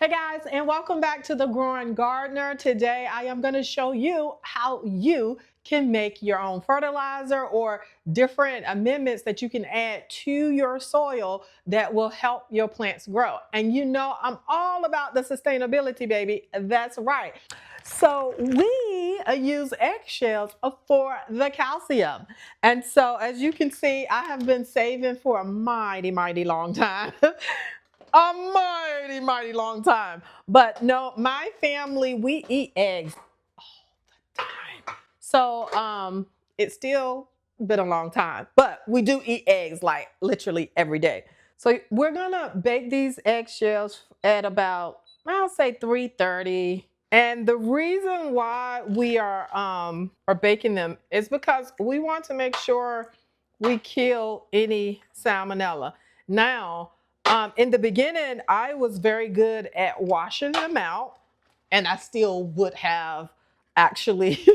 Hey guys, and welcome back to the Growing Gardener. Today I am going to show you how you can make your own fertilizer or different amendments that you can add to your soil that will help your plants grow. And you know, I'm all about the sustainability, baby. That's right. So we use eggshells for the calcium. And so as you can see, I have been saving for a mighty long time. A mighty long time. But no, my family, we eat eggs all the time. So it's still been a long time, but we do eat eggs like literally every day. So we're gonna bake these eggshells at about, I'll say 330. And the reason why we are baking them is because we want to make sure we kill any salmonella. Now, in the beginning, I was very good at washing them out, and I still would have actually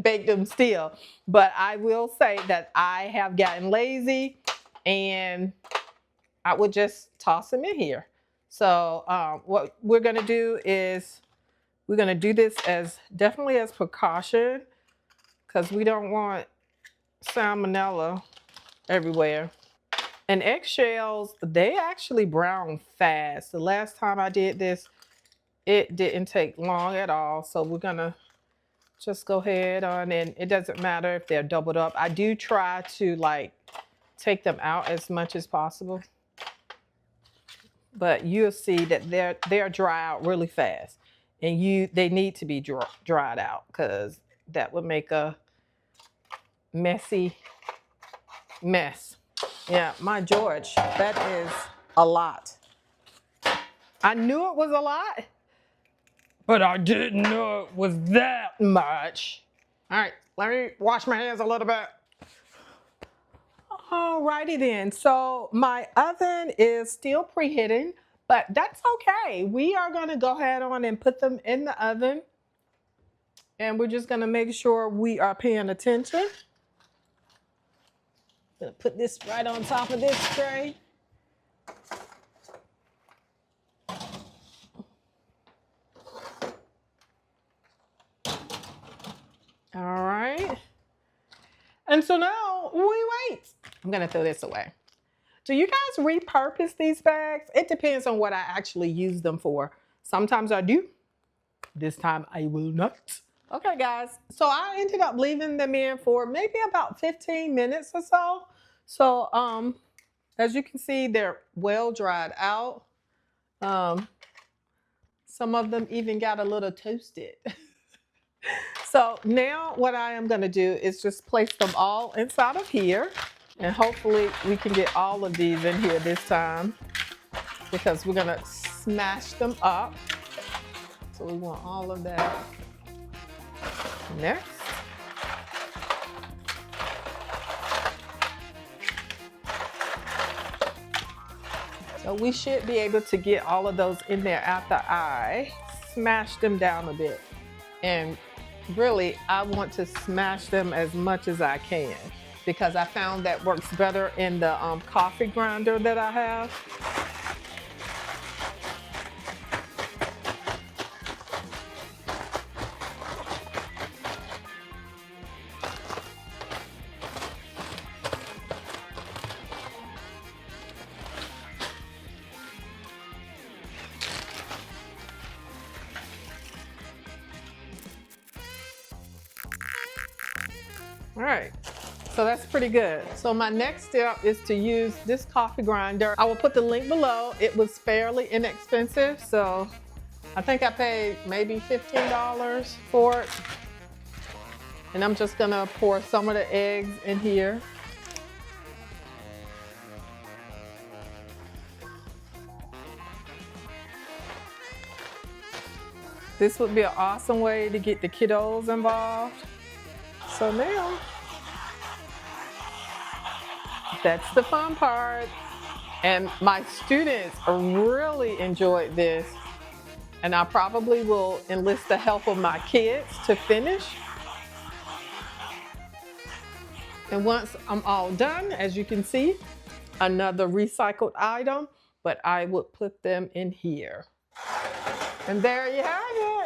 baked them still. But I will say that I have gotten lazy, and I would just toss them in here. So what we're going to do is we're going to do this as definitely as precaution because we don't want salmonella everywhere. And eggshells, they actually brown fast. The last time I did this, it didn't take long at all. So we're gonna just go ahead on, and it doesn't matter if they're doubled up. I do try to like take them out as much as possible. But you'll see that they're dry out really fast. And they need to be dried out because that would make a messy mess. Yeah, my George, that is a lot. I knew it was a lot, but I didn't know it was that much. All right, let me wash my hands a little bit. Alrighty then, so my oven is still preheating, but that's okay. We are gonna go ahead on and put them in the oven, and we're just gonna make sure we are paying attention. Gonna put this right on top of this tray. All right. And so now we wait. I'm gonna throw this away. Do you guys repurpose these bags? It depends on what I actually use them for. Sometimes I do. This time I will not. Okay guys, so I ended up leaving them in for maybe about 15 minutes or so. So as you can see, they're well dried out. Some of them even got a little toasted. So now what I am going to do is just place them all inside of here. And hopefully we can get all of these in here this time because we're going to smash them up. So we want all of that next. So we should be able to get all of those in there after I smash them down a bit. And really, I want to smash them as much as I can because I found that works better in the coffee grinder that I have. All right, so that's pretty good. So my next step is to use this coffee grinder. I will put the link below. It was fairly inexpensive, so I think I paid maybe $15 for it. And I'm just gonna pour some of the eggs in here. This would be an awesome way to get the kiddos involved. So now, that's the fun part. And my students really enjoyed this. And I probably will enlist the help of my kids to finish. And once I'm all done, as you can see, another recycled item, but I would put them in here. And there you have it.